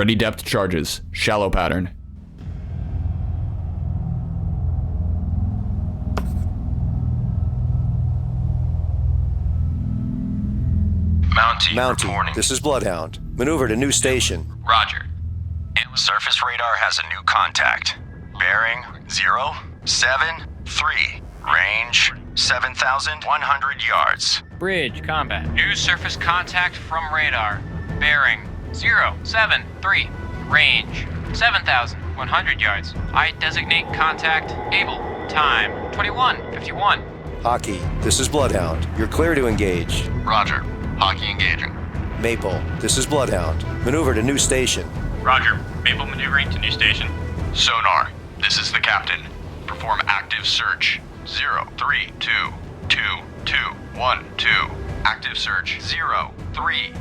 Ready depth charges. Shallow pattern. Mountie, reporting. This is Bloodhound. Maneuver to new station. Roger. Surface radar has a new contact. Bearing 073. Range 7,100 yards. Bridge, combat. New surface contact from radar. Bearing 073. Range 7,100 yards. I designate contact able. Time 21:51. Hockey, this is Bloodhound. You're clear to engage. Roger. Hockey engaging. Maple, this is Bloodhound. Maneuver to new station. Roger. Maple maneuvering to new station. Sonar, this is the captain. Perform active search. 0322212. Active search 032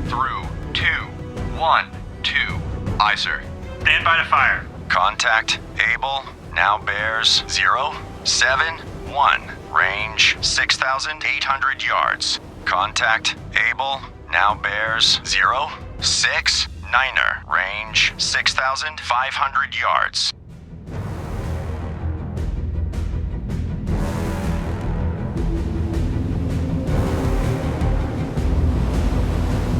through 212. Aye, sir. Stand by to fire. Contact able now bears 071. Range 6,800 yards. Contact able now bears 069er. Range 6,500 yards.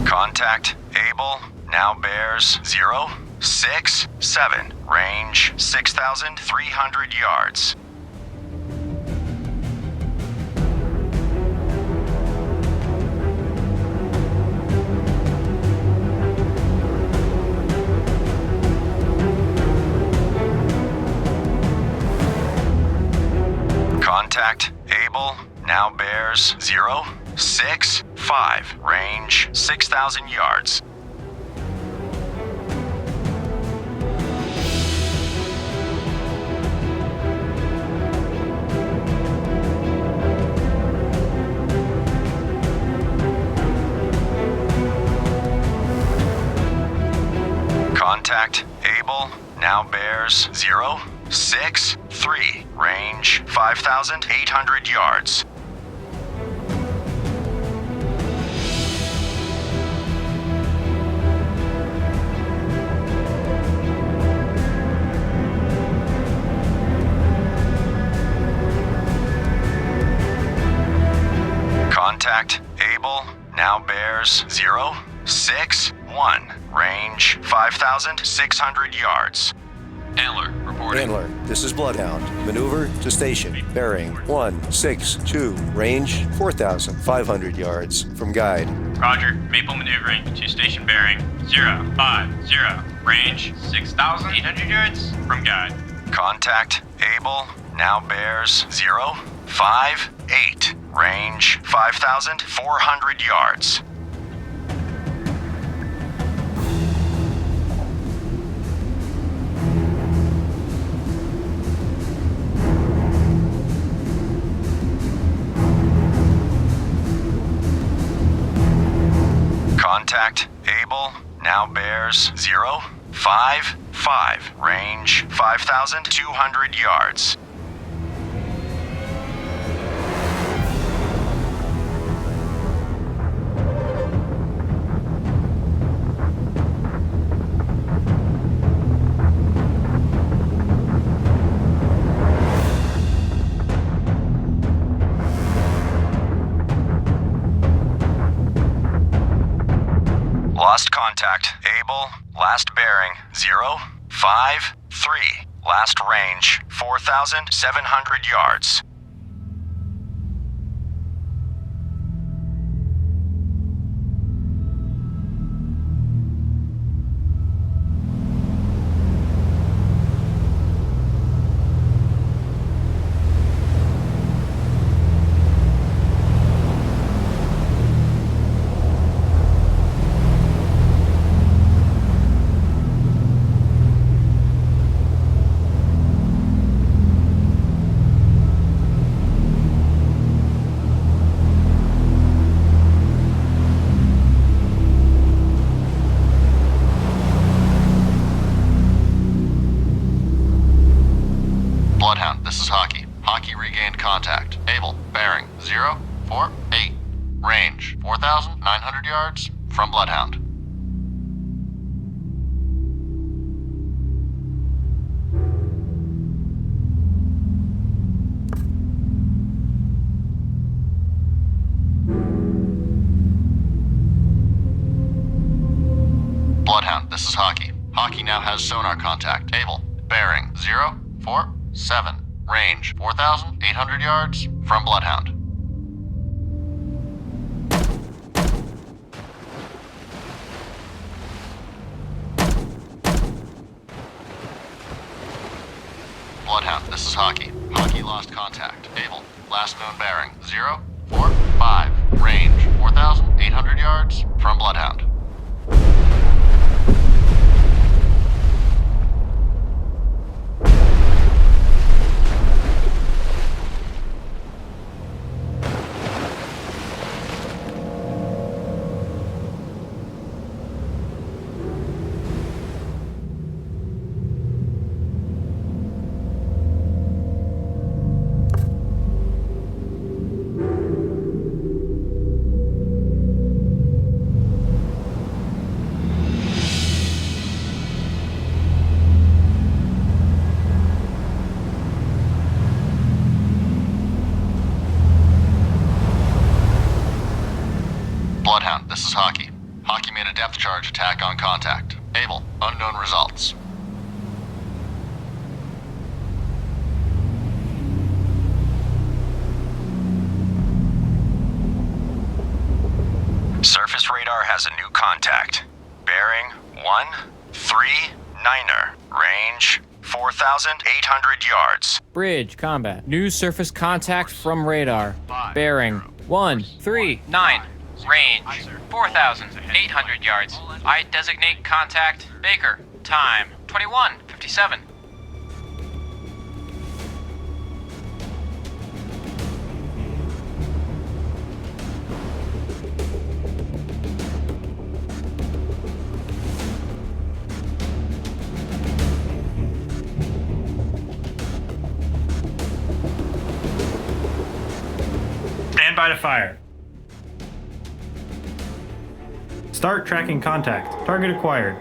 Contact able now bears 067. Range 6,300 yards. Contact able now bears 065. Range 6,000 yards. Contact able now bears 063. Range 5,800 yards. Contact able now bears 061. Range 5,600 yards. Antler reporting. Antler, this is Bloodhound. Maneuver to station. Bearing 162. Range 4,500 yards. From guide. Roger. Maple maneuvering to station bearing 050. Range 6,800 yards. From guide. Contact able now bears 058. Range 5,400 yards. Contact able now bears 055. Range 5,200 yards. Lost contact. Able. Last bearing 053. Last range 4,700 yards. Bloodhound, this is Hockey. Hockey regained contact. Able, bearing 048. Range 4,900 yards from Bloodhound. Bloodhound, this is Hockey. Hockey now has sonar contact. Able. Bearing 047. Range 4,800 yards from Bloodhound. Bloodhound, this is Hockey. Hockey lost contact. Able. Last known bearing 045. Range 4,800 yards from Bloodhound. Bloodhound, this is Hockey. Hockey made a depth charge attack on contact. Able. Unknown results. Surface radar has a new contact. Bearing 139er. Range 4,800 yards. Bridge combat. New surface contact from radar. Bearing 139. Range 4,800 yards. I designate contact Baker. Time 21:57. Stand by to fire. Start tracking contact. Target acquired.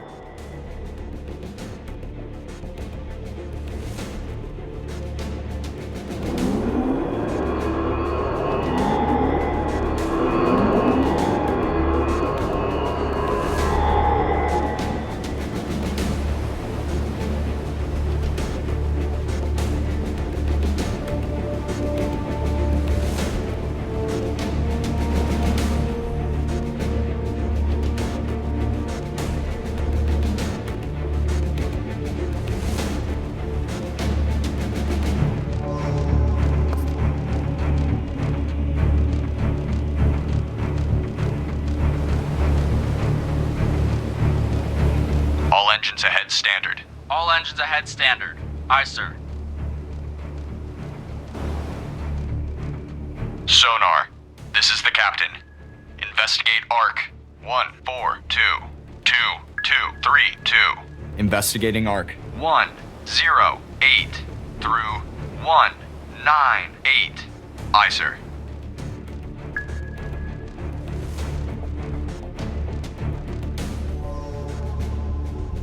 All engines ahead standard. All engines ahead standard. Aye, sir. Sonar, this is the captain. Investigate ARC 1422232. Investigating ARC. 108 through 198. Aye, sir.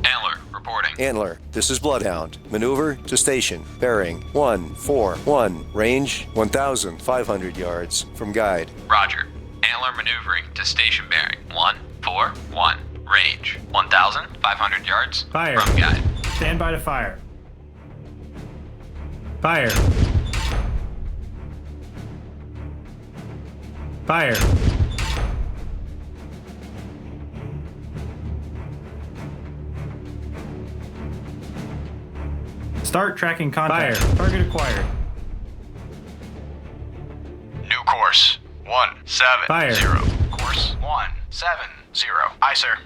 Antler, reporting. Antler, this is Bloodhound. Maneuver to station. Bearing 141. Range 1,500 yards from guide. Roger. Antler maneuvering to station bearing 141. Range 1,500 yards Fire. from guide. Stand by to fire. Fire. Fire. Start tracking contact. Fire. Target acquired. New course 170. Fire. Course 170. Aye, sir.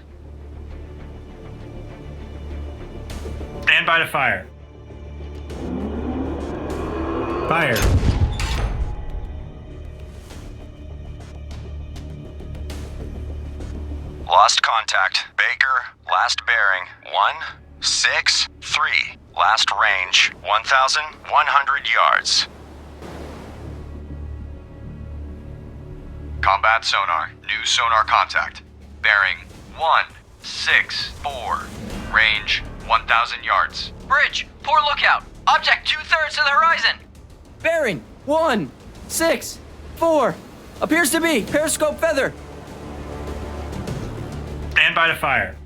Stand by to fire. Fire. Lost contact. Baker, last bearing 163. Last range 1,100 yards. Combat sonar. New sonar contact. Bearing 164. Range 1,000 yards. Bridge, poor lookout. Object 2/3 to the horizon. Bearing 164. Appears to be periscope feather. Stand by to fire.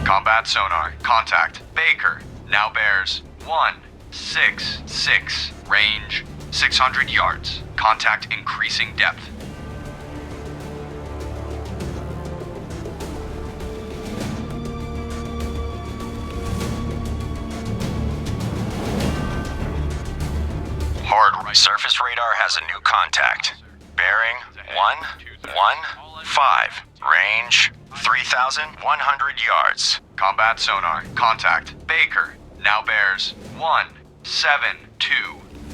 Combat sonar. Contact. Baker. Now bears 166. Range 600 yards. Contact increasing depth. Hard right. Surface radar has a new contact. Bearing 115. Range 3,100 yards. Combat sonar. Contact. Baker. Now bears 172.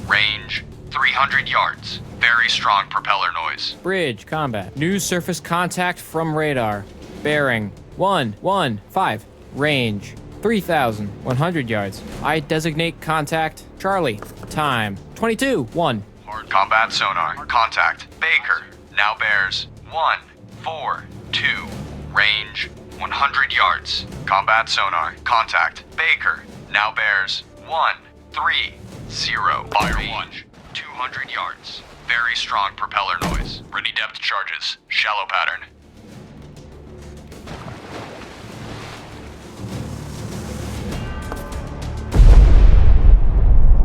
Range 300 yards. Very strong propeller noise. Bridge, combat. New surface contact from radar. Bearing 115. Range 3,100 yards. I designate contact Charlie. Time 22-1. Hard combat sonar. Contact. Baker. Now bears 142. Range 100 yards. Combat sonar. Contact. Baker. Now bears 130. Fire range 200 yards. Very strong propeller noise. Ready depth charges. Shallow pattern.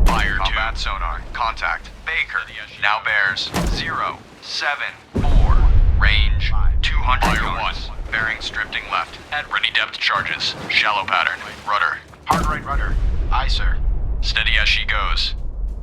Fire combat sonar. Contact. Baker. Now bears 074. Range 200 yards. Bearings drifting left. At ready depth charges. Shallow pattern. Rudder. Hard right rudder. Aye, sir. Steady as she goes.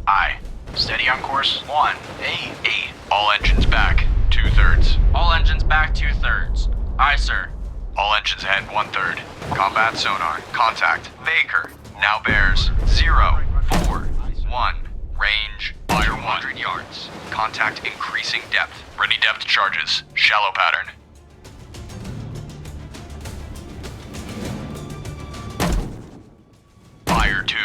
Aye. Steady on course 188. All engines back. 2/3. All engines back 2/3. Aye, sir. All engines ahead 1/3. Combat sonar. Contact. Baker. Now bears 041. Range 200 yards. Contact increasing depth. Ready depth charges. Shallow pattern. Fire 2.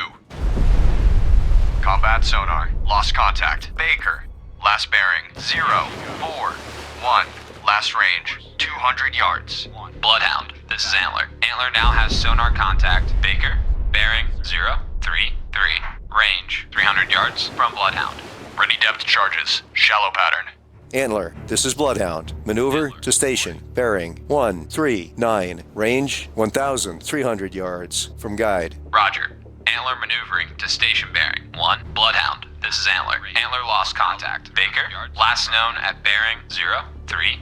Combat sonar. Lost contact. Baker. Last bearing 041. Last range 200 yards. Bloodhound, this is Antler. Antler now has sonar contact. Baker, bearing 033. Range 300 yards from Bloodhound. Ready depth charges. Shallow pattern. Antler, this is Bloodhound. Maneuver to station. Bearing 139. Range 1,300 yards. From guide. Roger. Antler maneuvering to station bearing 1. Bloodhound, this is Antler. Antler lost contact. Baker, last known at bearing 030.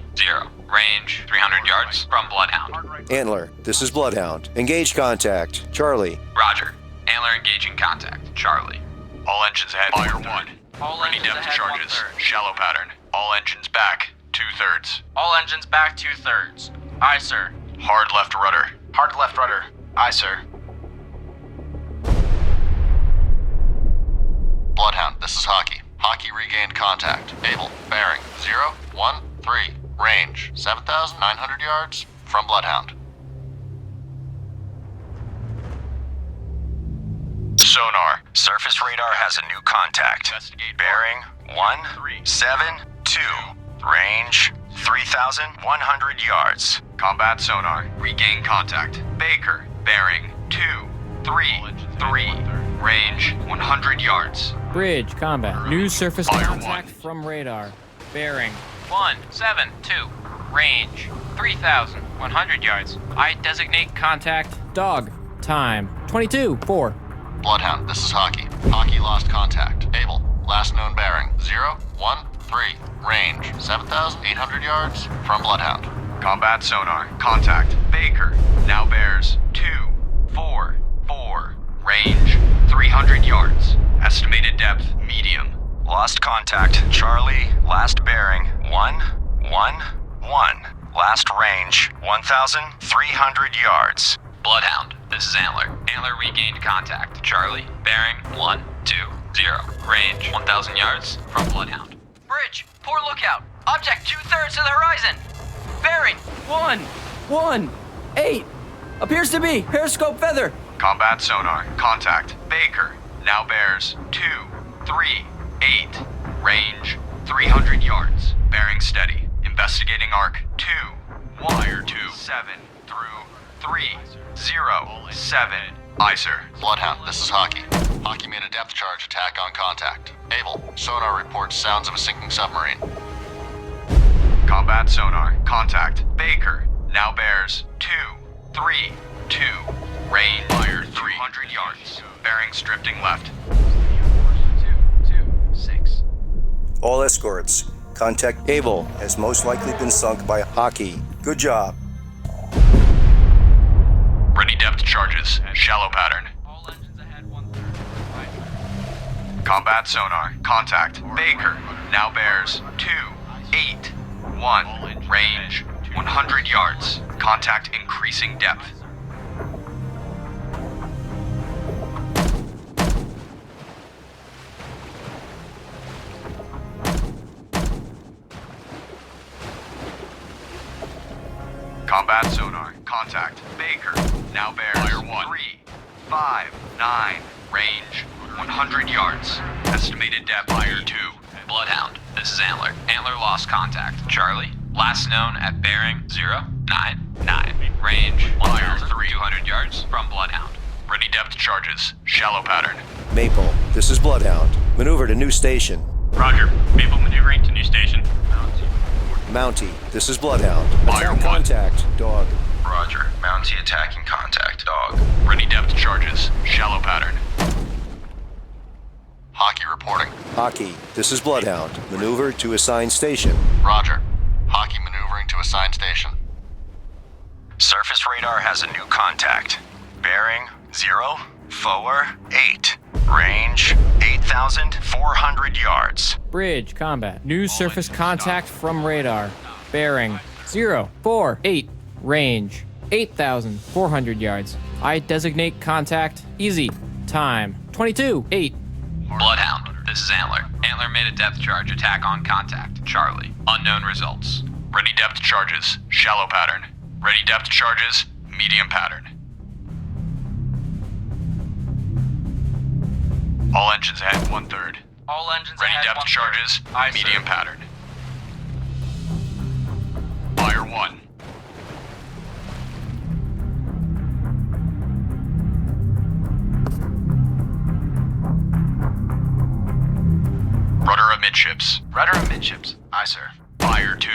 Range 300 yards from Bloodhound. Antler, this is Bloodhound. Engage contact. Charlie. Roger. Antler engaging contact. Charlie. All engines ahead. Fire 1. All Ready engines depth ahead charges. 1/3. Shallow pattern. All engines back. 2/3. All engines back 2/3. Aye, sir. Hard left rudder. Hard left rudder. Aye, sir. Bloodhound, this is Hockey. Hockey regained contact. Able. Bearing 013. Range 7,900 yards from Bloodhound. Sonar. Surface radar has a new contact. Bearing 172. Range 3,100 yards. Combat sonar. Regain contact. Baker. Bearing 233. Range 100 yards. Bridge, combat. New surface Fire contact 1. from radar. Bearing 172. Range 3,100 yards. I designate contact dog. Time 22-4. Bloodhound, this is Hockey. Hockey lost contact. Able. Last known bearing 013. Range 7,800 yards from Bloodhound. Combat sonar. Contact. Baker. Now bears 244. Range 300 yards. Estimated depth medium. Lost contact. Charlie. Last bearing 111. Last range 1,300 yards. Bloodhound, this is Antler. Antler regained contact. Charlie, bearing 120. Range 1,000 yards from Bloodhound. Bridge, poor lookout. Object 2/3 to the horizon. Bearing 118. Appears to be periscope feather. Combat sonar. Contact. Baker. Now bears 238. Range 300 yards. Bearing steady. Investigating arc 2. Wire 27 through 307. Aye, sir. Bloodhound, this is Hockey. Hockey made a depth charge attack on contact. Able. Sonar reports sounds of a sinking submarine. Combat sonar. Contact. Baker. Now bears 233. 2. Range. Fire 300 yards. Bearings drifting left. 6. All escorts, contact Able has most likely been sunk by Hockey. Good job. Ready depth charges. Shallow pattern. All engines ahead 1/3. Combat sonar. Contact. Baker. Now bears 281. Range 100 yards. Contact increasing depth. Combat sonar. Contact. Baker. Now bears Fire 1. 359. Range 100 yards. Estimated depth. Fire 2. Bloodhound, this is Antler. Antler lost contact. Charlie, last known at bearing 099. Range 1,200 yards from Bloodhound. Ready depth charges. Shallow pattern. Maple, this is Bloodhound. Maneuver to new station. Roger. Maple maneuvering to new station. Mountie, this is Bloodhound. Fire Attack 1. contact, dog. Roger. Mountie attacking contact. Dog. Ready depth charges. Shallow pattern. Hockey reporting. Hockey, this is Bloodhound. Maneuver to assigned station. Roger. Hockey maneuvering to assigned station. Surface radar has a new contact. Bearing 048. Range 8,400 yards. Bridge combat. New surface contact from radar. Bearing 048. Range 8,400 yards. I designate contact easy. Time 22:8. Bloodhound, this is Antler. Antler made a depth charge attack on contact. Charlie, unknown results. Ready depth charges. Shallow pattern. Ready depth charges. Medium pattern. All engines ahead 1/3. All engines Ready ahead depth 1/3. charges. Aye, sir. Medium pattern. Fire 1. Rudder amidships. Rudder amidships. Aye, sir. Fire 2.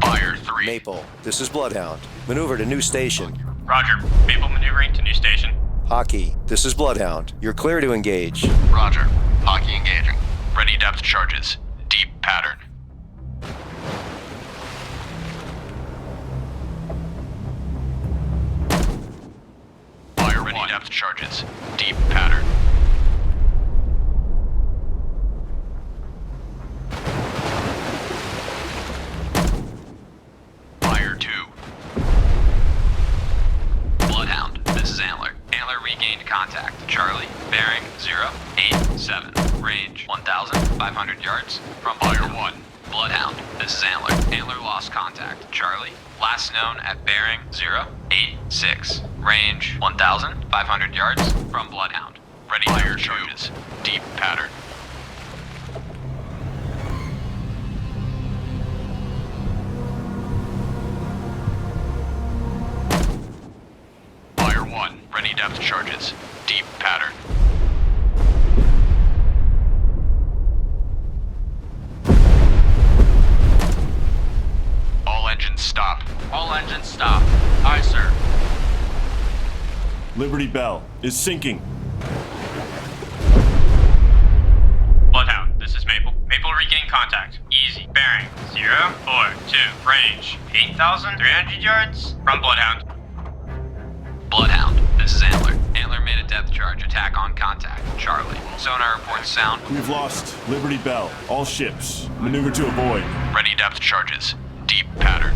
Fire 3. Maple, this is Bloodhound. Maneuver to new station. Roger. Maple maneuvering to new station. Hockey, this is Bloodhound. You're clear to engage. Roger. Hockey engaging. Ready depth charges. Deep pattern. Fire 1. Ready depth charges. Deep pattern. Fire 2. Bloodhound, this is Antler. Antler regained contact. Charlie, bearing 087. Range 1,500 yards from Fire Bloodhound. 1. Bloodhound, this is Antler. Antler lost contact. Charlie, last known at bearing 086. Range 1,500 yards from Bloodhound. Ready Fire depth charges. Deep pattern. Fire 1. Ready depth charges. Deep pattern. All engines stop. All engines stop. Aye, sir. Liberty Bell is sinking. Bloodhound, this is Maple. Maple regain contact. Easy. Bearing 042. Range 8,300 yards from Bloodhound. Bloodhound, this is Antler. Antler made a depth charge attack on contact. Charlie, sonar reports sound. We've lost Liberty Bell. All ships, maneuver to avoid. Ready depth charges. Deep pattern.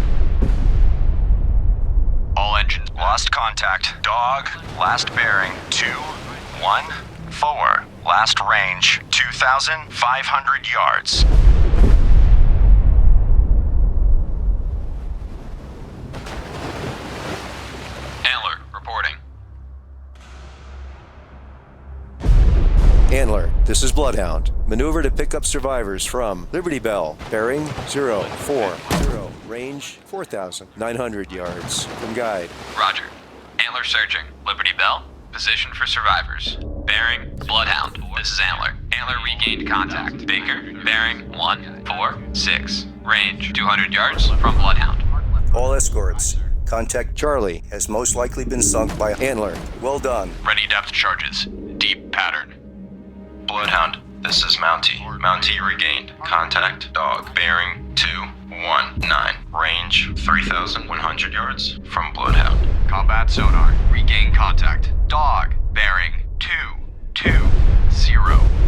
All engines. Lost contact. Dog. Last bearing 214. Last range 2,500 yards. Antler, reporting. Antler, this is Bloodhound. Maneuver to pick up survivors from Liberty Bell, bearing 040, range 4,900 yards from guide. Roger. Antler searching. Liberty Bell, position for survivors. Bearing, Bloodhound. This is Antler. Antler regained contact. Baker, bearing 146. Range 200 yards from Bloodhound. All escorts, contact Charlie has most likely been sunk by Antler. Well done. Ready depth charges. Deep pattern. Bloodhound, this is Mountie. Mountie regained. Contact dog. Bearing 219. Range 3,100 yards from Bloodhound. Combat sonar. Regain contact. Dog. Bearing 220.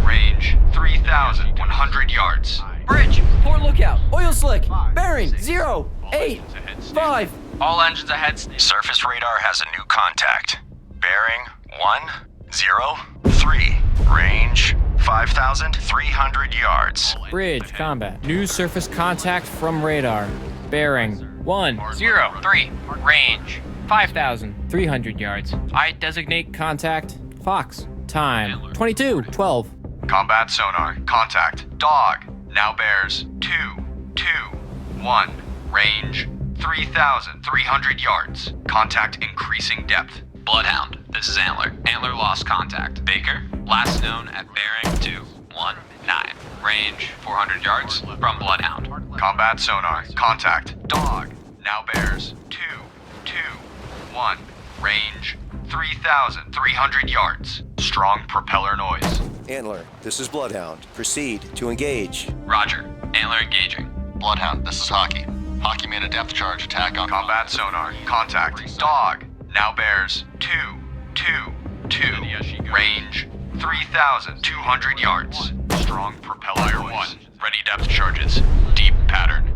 Range 3,100 yards. Bridge, port lookout, oil slick, bearing 085. All engines ahead. Surface radar has a new contact. Bearing 103. Range 5,300 yards. Bridge, combat. New surface contact from radar. Bearing 103. Range 5,300 yards. I designate contact Fox. Time 22:12. Combat sonar. Contact. Dog. Now bears 221. Range 3,300 yards. Contact increasing depth. Bloodhound. This is Antler. Antler lost contact. Baker, last known at bearing 219. Range 400 yards from Bloodhound. Combat sonar. Contact. Dog. Now bears 221. Range 3,300 yards. Strong propeller noise. Antler, this is Bloodhound. Proceed to engage. Roger. Antler engaging. Bloodhound, this is Hockey. Hockey made a depth charge attack on Combat sonar. Contact. Dog. Now bears 222. Range 3,200 yards. Strong propeller noise. Ready depth charges. Deep pattern.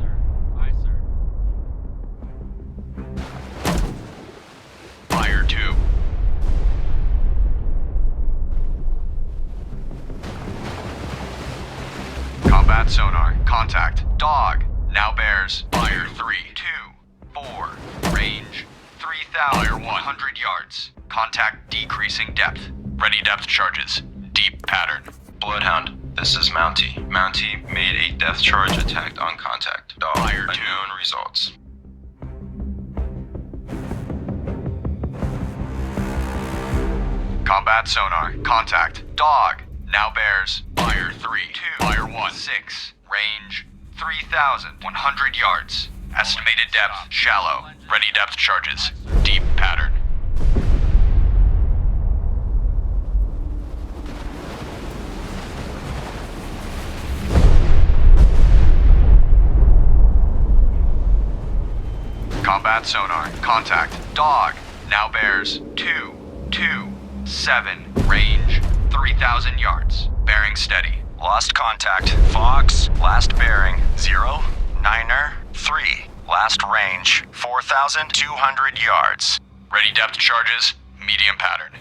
Fire 2. Combat sonar. Contact. Dog. Now bears. Fire 3. 2. 4. Range 3,100 yards. Contact decreasing depth. Ready depth charges. Deep pattern. Bloodhound, this is Mountie. Mountie made a depth charge attack on contact. Dog. Fire Unknown results. Combat sonar. Contact. Dog. Now bears. Fire 3. 2. Fire 1. 6. Range 3,100 yards. Estimated depth. Shallow. Ready depth charges. Deep pattern. Combat sonar. Contact. Dog. Now bears 227. Range 3,000 yards. Bearing steady. Lost contact. Fox, last bearing 093. Last range 4,200 yards. Ready depth charges. Medium pattern.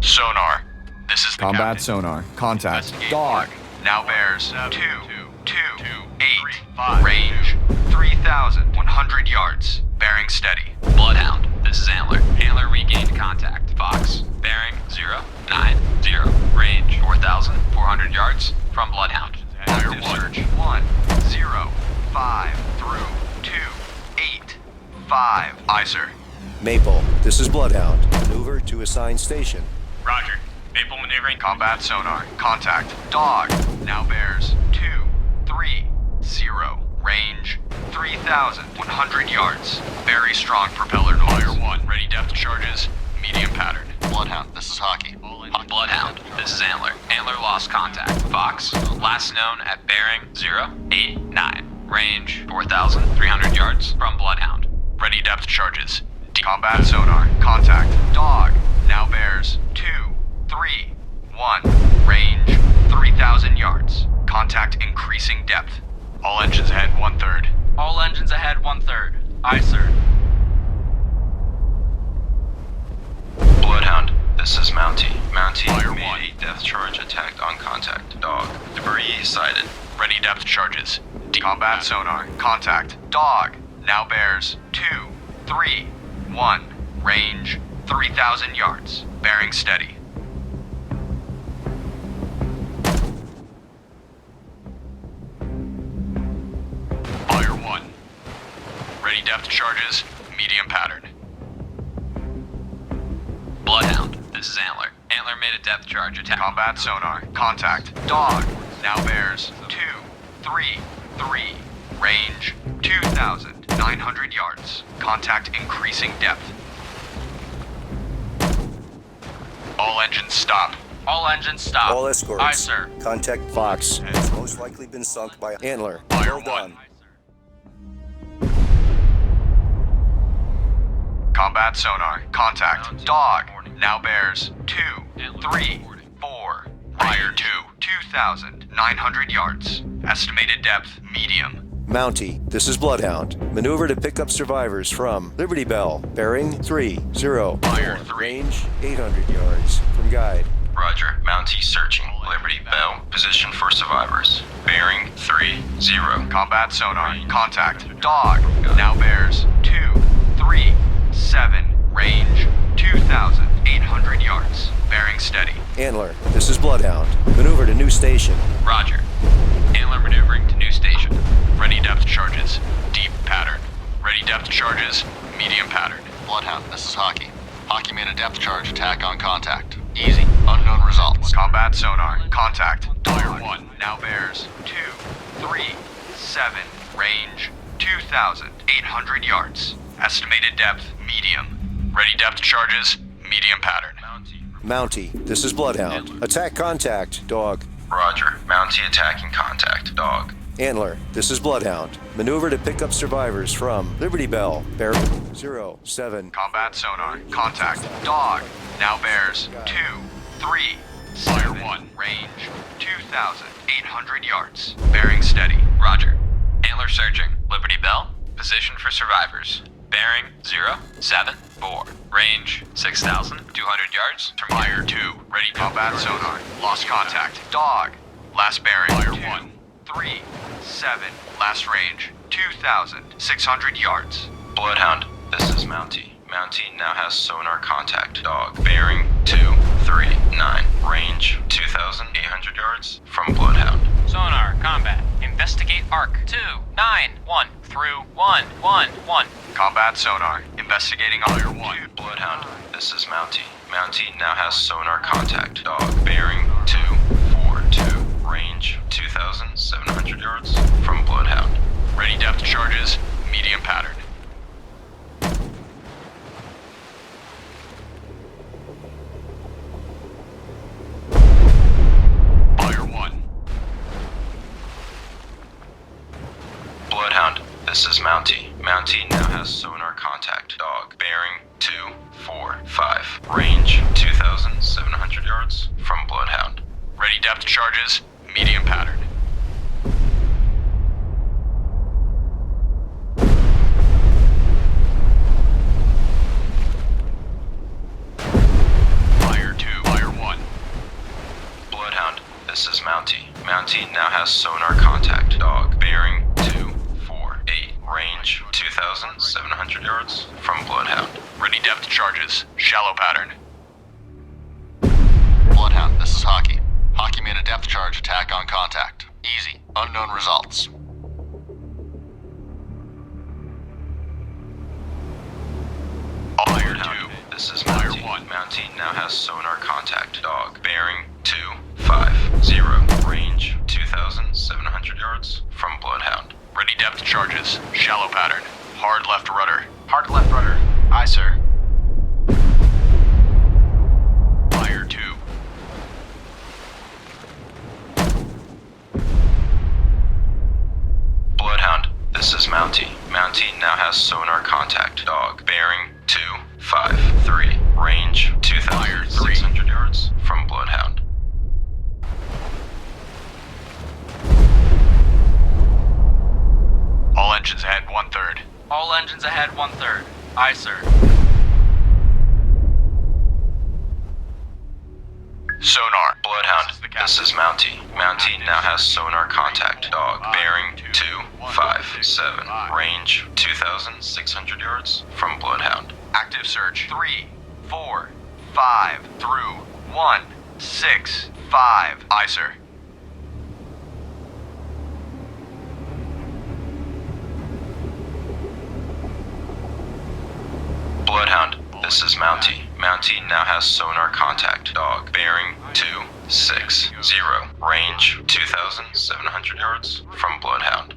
Sonar. This is the Combat captain. sonar. Contact. Investigate Dog. mark. Now bears 228. Range 3,100 yards. Bearing steady. Bloodhound. This is Antler. Antler regained contact. Fox. Bearing 090. Range 4,400 yards from Bloodhound. Fire Active 1. search. 105 through 285. Aye, sir. Maple, this is Bloodhound. Maneuver to assigned station. Roger. Maple maneuvering. Combat sonar. Contact. Dog. Now bears 230. Range 3,100 yards. Very strong propeller noise. Fire 1. Ready depth charges. Medium pattern. Bloodhound, this is Hockey. Bloodhound. This is Antler. Antler lost contact. Fox. Last known at bearing 089. Range 4,300 yards from Bloodhound. Ready depth charges. Combat sonar. Contact. Dog. Now bears 231. Range 3,000 yards. Contact increasing depth. All engines ahead 1/3. All engines ahead 1/3. Aye, sir. Bloodhound, this is Mountie. Mountie Fire made 1. a depth charge attack on contact. Dog. Debris sighted. Ready depth charges. Combat sonar. Contact. Dog. Now bears 231. Range 3,000 yards. Bearing steady. Fire 1. Ready depth charges. Medium pattern. this is Antler. Antler made a depth charge attack. Combat sonar. Contact. Dog. Now bears 233. Range 2,900 yards. Contact increasing depth. All engines stop. All engines stop. All escorts. Aye, sir. Contact Fox. It's most likely been sunk by Antler. Well done. Combat sonar. Contact. Dog. Now bears 234. Fire 2,900 yards. Estimated depth medium. Mountie, this is Bloodhound. Maneuver to pick up survivors from Liberty Bell. Bearing 30. Fire 3. Range 800 yards. From guide. Roger. Mountie searching. Liberty Bell. Position for survivors. Bearing 30. Combat sonar. Contact. Dog. Now bears 237. Range 2,800 yards. Bearing steady. Antler, this is Bloodhound. Maneuver to new station. Roger. Antler maneuvering to new station. Ready depth charges. Deep pattern. Ready depth charges. Medium pattern. Bloodhound, this is Hockey. Hockey made a depth charge attack on contact. Easy. Unknown results. Combat sonar. Contact. Fire 1. Now bears 237. Range 2,800 yards. Estimated depth medium. Ready depth charges. Medium pattern. Mountie, this is Bloodhound. Attack contact. Dog. Roger. Mountie attacking contact. Dog. Antler, this is Bloodhound. Maneuver to pick up survivors from Liberty Bell. Bearing 07. Combat sonar. Contact. Dog. Now bears 237. 1. Range 2,800 yards. Bearing steady. Roger. Antler searching. Liberty Bell. Position for survivors. Bearing 074. Range 6,200 yards. From Fire 2. Ready combat sonar. Lost contact. Dog. Last bearing. Fire 1. 37. Last range 2,600 yards. Bloodhound, this is Mountie. Mountie now has sonar contact. Dog. Bearing 239. Range 2,800 yards from Bloodhound. Sonar, combat. Investigate arc 291 through 111. Combat sonar. Investigating Fire 1. Bloodhound, this is Mountie. Mountie now has sonar contact. Dog. Bearing 242. Range 2,700 yards from Bloodhound. Ready depth charges. Medium pattern. Fire 1. Bloodhound, this is Mountie. Mountie now has sonar contact. Dog. Bearing 245. Range 2,700 yards from Bloodhound. Ready depth charges. Medium pattern. Fire 2. Fire 1. Bloodhound, this is Mountie. Mountie now has sonar contact. Dog. Bearing 248. Range 2,700 yards from Bloodhound. Ready depth charges. Shallow pattern. Bloodhound, this is Hockey. Hockey made a depth charge attack on contact. Easy. Unknown results. Fire 2. This is Fire Mountie. 1. Mountie now has sonar contact. Dog. Bearing 250. Range 2,700 yards from Bloodhound. Ready depth charges. Shallow pattern. Hard left rudder. Hard left rudder. Aye, sir. Fire 2. Bloodhound, this is Mountie. Mountie now has sonar contact. Dog. Bearing 253. Range 2,600 yards from Bloodhound. All engines ahead 1/3. All engines ahead 1/3. Aye, sir. Sonar. Bloodhound, this is Mountie. Mountie now has sonar contact. Dog. Bearing 257. Range 2,600 yards from Bloodhound. Active search. 3, 4, 5 through 1, 6, 5. Aye, sir. Bloodhound, this is Mountie. Mountie now has sonar contact. Dog. Bearing 260. Range 2,700 yards from Bloodhound.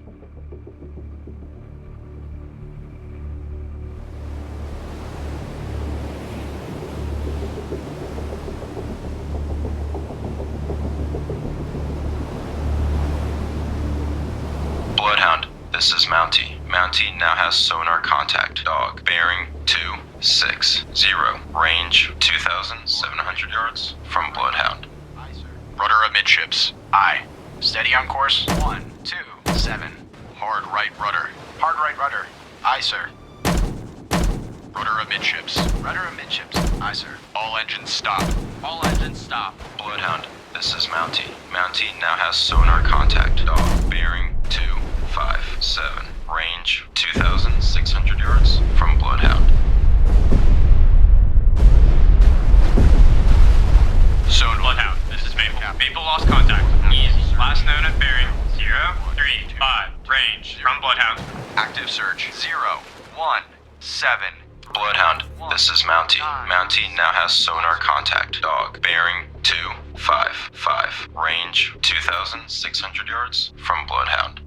Bloodhound, this is Mountie. Mountie now has sonar contact. Dog. Bearing 260. Range 2,700 yards from Bloodhound. Rudder amidships. Aye. Steady on course. 127. Hard right rudder. Hard right rudder. Aye, sir. Rudder amidships. Rudder amidships. Aye, sir. All engines stop. All engines stop. Bloodhound, this is Mountie. Mountie now has sonar contact. Dog. Bearing 257. Range 2,600 yards from Bloodhound. Bloodhound, this is Maple. Maple lost contact. Easy. Last known at bearing 035. Range from Bloodhound. Active search. 017. Bloodhound, this is Mountie. Mountie now has sonar contact. Dog. Bearing 255. Range 2,600 yards from Bloodhound.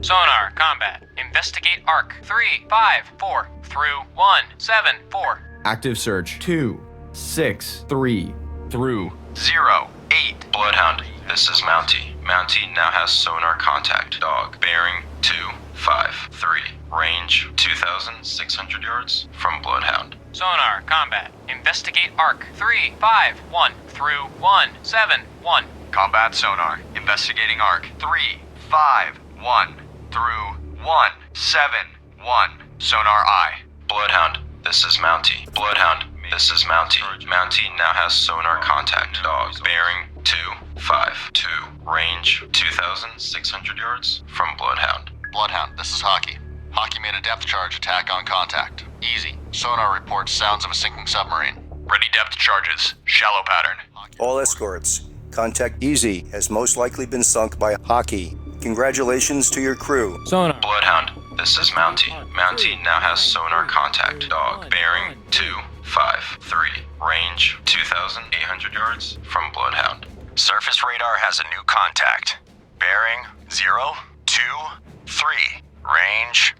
Sonar, combat. Investigate arc 354 through 174. Active search 263 through 08. Bloodhound, this is Mountie. Mountie now has sonar contact. Dog. Bearing 253. Range 2,600 yards from Bloodhound. Sonar, combat. Investigate arc 351 through 171. Combat sonar. Investigating arc. 351 through 171. Sonar eye. Bloodhound, this is Mountie. Bloodhound, this is Mountie. Mountie now has sonar contact. Dog. Bearing 252. Range 2,600 yards from Bloodhound. Bloodhound, this is Hockey. Hockey made a depth charge attack on contact. Easy. Sonar reports sounds of a sinking submarine. Ready depth charges. Shallow pattern. All escorts. Contact Easy has most likely been sunk by Hockey. Congratulations to your crew. Sonar. Bloodhound, this is Mountie. Mountie now has sonar contact. Dog. Bearing 253. Range 2,800 yards from Bloodhound. Surface radar has a new contact. Bearing 023. Range.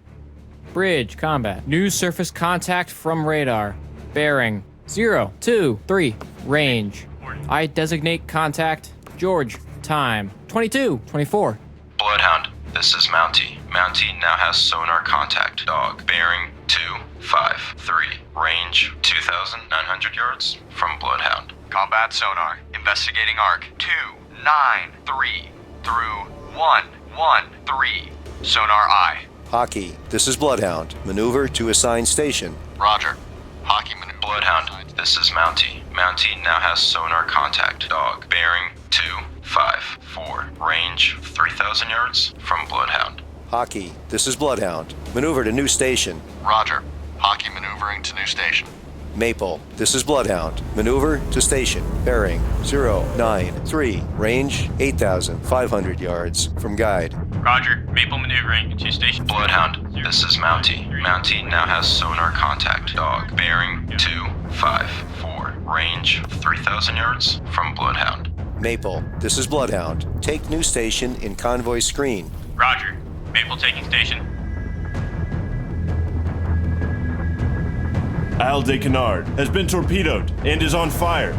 Bridge combat. New surface contact from radar. Bearing 023. Range. I designate contact. George. Time 22:24. Bloodhound, this is Mountie. Mountie now has sonar contact. Dog. Bearing 253. Range 2,900 yards from Bloodhound. Combat sonar. Investigating arc. 293 through 113. Sonar eye. Hockey, this is Bloodhound. Maneuver to assigned station. Roger. Hockey maneuver. Bloodhound, this is Mountie. Mountie now has sonar contact. Dog. Bearing 254. Range 3,000 yards from Bloodhound. Hockey, this is Bloodhound. Maneuver to new station. Roger. Hockey maneuvering to new station. Maple, this is Bloodhound. Maneuver to station. Bearing 093. Range 8,500 yards from guide. Roger. Maple maneuvering to station. Bloodhound, this is Mountie. Mountie now has sonar contact. Dog. Bearing 254. Range 3,000 yards from Bloodhound. Maple, this is Bloodhound. Take new station in convoy screen. Roger. Maple taking station. Isle de Canard has been torpedoed and is on fire.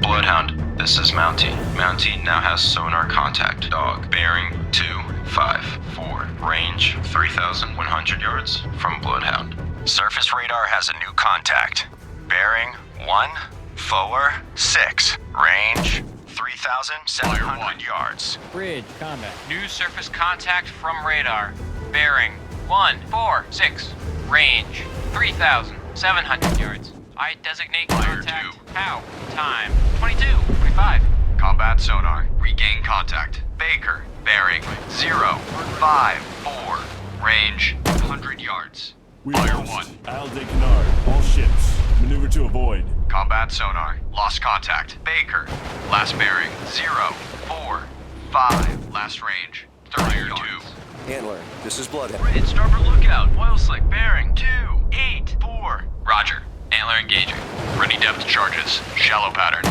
Bloodhound, this is Mountie. Mountie now has sonar contact. Dog. Bearing 254. Range 3,100 yards from Bloodhound. Surface radar has a new contact. Bearing 146. Range 3,700 yards. Bridge combat. New surface contact from radar. Bearing 146. Range 3,700 yards. I designate contact. How? Time 22:25. Combat sonar. Regain contact. Baker. Bearing 054. Range 100 yards. We Fire lost 1. Isle de Canard. All ships. Maneuver to avoid. Combat sonar. Lost contact. Baker. Last bearing 045. Last range 30 yards. Antler, this is Bloodhound. Bridge, starboard lookout. Oil slick, bearing 284. Roger. Antler engaging. Ready depth charges. Shallow pattern.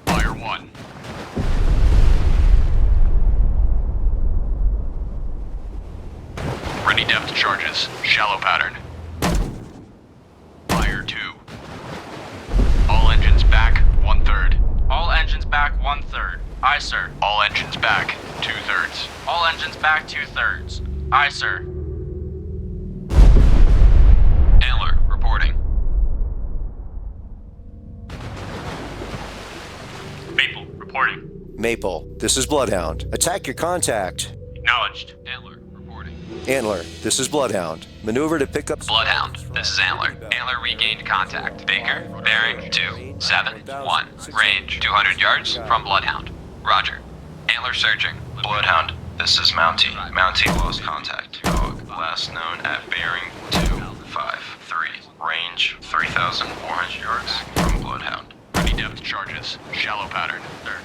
Fire 1. Ready depth charges. Shallow pattern. Fire 2. All engines back 1/3. All engines back 1/3. Aye, sir. All engines back 2/3. All engines back 2/3. Aye, sir. Antler reporting. Maple, reporting. Maple, this is Bloodhound. Attack your contact. Acknowledged. Antler reporting. Antler, this is Bloodhound. Maneuver to pick up... Bloodhound, this is Antler. Antler regained contact. Baker, bearing 271. Range 200 yards from Bloodhound. Roger. Antler searching. Bloodhound, this is Mountie. Mountie lost contact. Dog, last known at bearing 253. Range 3,400 yards from Bloodhound. Ready depth charges. Shallow pattern.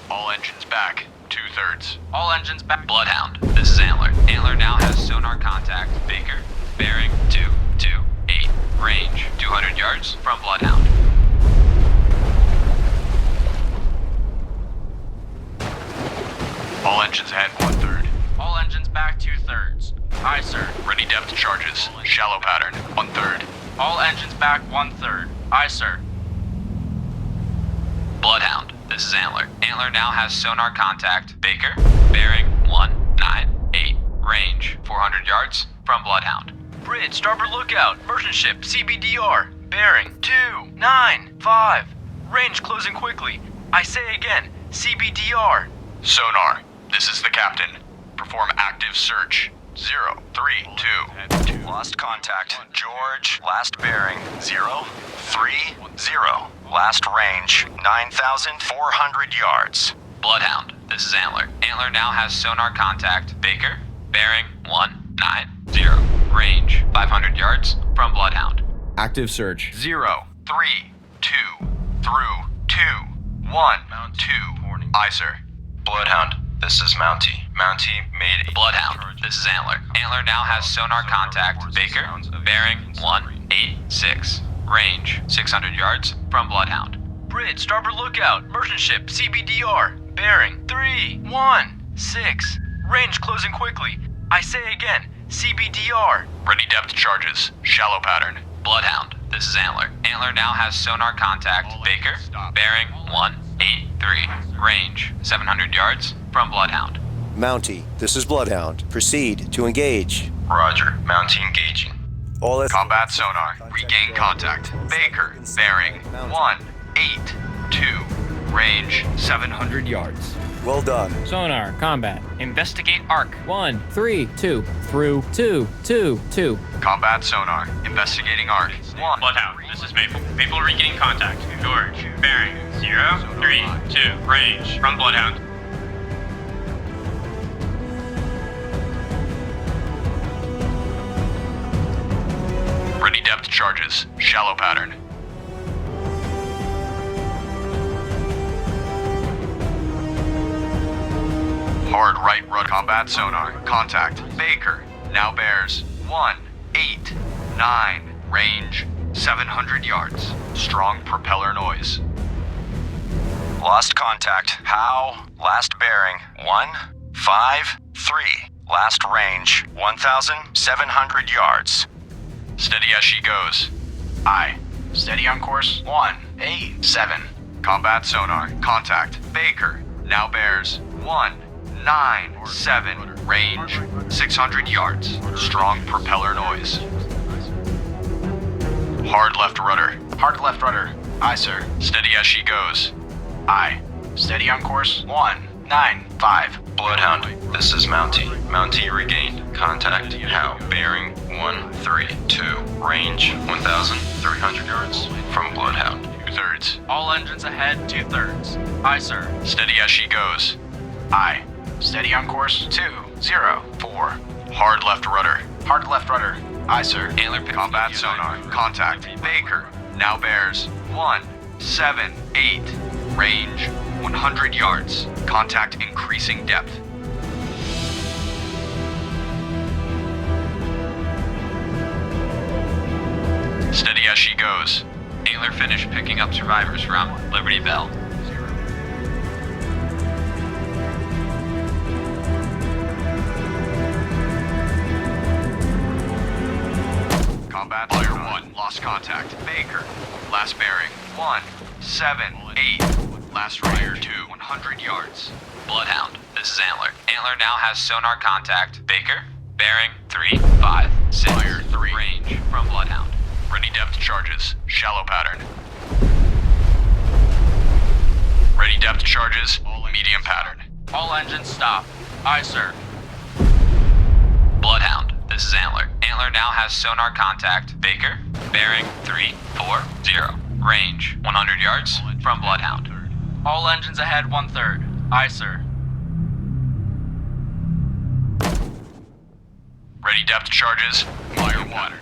All engines back 2/3. All engines back. Bloodhound, this is Antler. Antler now has sonar contact. Baker, bearing 228. Range 200 yards from Bloodhound. All engines ahead 1/3. All engines back 2/3. Aye, sir. Ready depth charges. Shallow pattern 1/3. All engines back 1/3. Aye, sir. Bloodhound, this is Antler. Antler now has sonar contact. Baker, bearing 198. Range 400 yards from Bloodhound. Bridge, starboard lookout. Merchant ship, CBDR. Bearing 295. Range closing quickly. I say again, CBDR. Sonar, this is the captain. Perform active search. 032. Lost contact. George, last bearing 030. Last range 9,400 yards. Bloodhound, this is Antler. Antler now has sonar contact. Baker, bearing 190. Range 500 yards from Bloodhound. Active search. 032 through 212. Aye, sir. Bloodhound, this is Mountie. Mountie made a... Bloodhound, this is Antler. Antler now has sonar contact. Baker, bearing 186. Range 600 yards from Bloodhound. Bridge, starboard lookout. Merchant ship, CBDR. Bearing 316. Range closing quickly. I say again, CBDR. Ready depth charges. Shallow pattern. Bloodhound, this is Antler. Antler now has sonar contact. Baker, bearing 183. Range 700 yards from Bloodhound. Mountie, this is Bloodhound. Proceed to engage. Roger, Mountie engaging. All Combat sonar. Regain contact. Baker, bearing 182. Range 700 yards. Well done. Sonar, combat. Investigate arc. 132 through 222. Combat sonar. Investigating arc. 1. Bloodhound, this is Maple. Maple regain contact. George, bearing 032. Range from Bloodhound. Ready depth charges. Shallow pattern. Hard right rudder. Combat sonar. Contact. Baker. Now bears 189. Range 700 yards. Strong propeller noise. Lost contact. Howe, last bearing 153. Last range 1,700 yards. Steady as she goes. Aye. Steady on course 187. Combat sonar. Contact. Baker. Now bears 197. Range 600 yards. Strong propeller noise. Hard left rudder. Hard left rudder. Aye, sir. Steady as she goes. Aye. Steady on course 195. Bloodhound, this is Mountie. Mountie regained contact. Howe, bearing 132. Range 1,300 yards from Bloodhound. 2/3. All engines ahead 2/3. Aye, sir. Steady as she goes. Aye. Steady on course 204. Hard left rudder. Hard left rudder. Aye, sir. Antler Combat sonar. Contact. Baker. Now bears 178. Range 100 yards. Contact increasing depth. Steady as she goes. Antler finished picking up survivors from Liberty Bell. Combat Fire 1, lost contact. Baker, last bearing 178. Last fire 2, 100 yards. Bloodhound, this is Antler. Antler now has sonar contact. Baker, bearing 356. Fire 3. Range from Bloodhound. Ready depth charges. Shallow pattern. Ready depth charges. Medium pattern. All engines stop. Aye, sir. Bloodhound, this is Antler. Antler now has sonar contact. Baker, bearing 340. Range 100 yards from Bloodhound. All engines ahead 1/3. Aye, sir. Ready depth charges. Fire 1.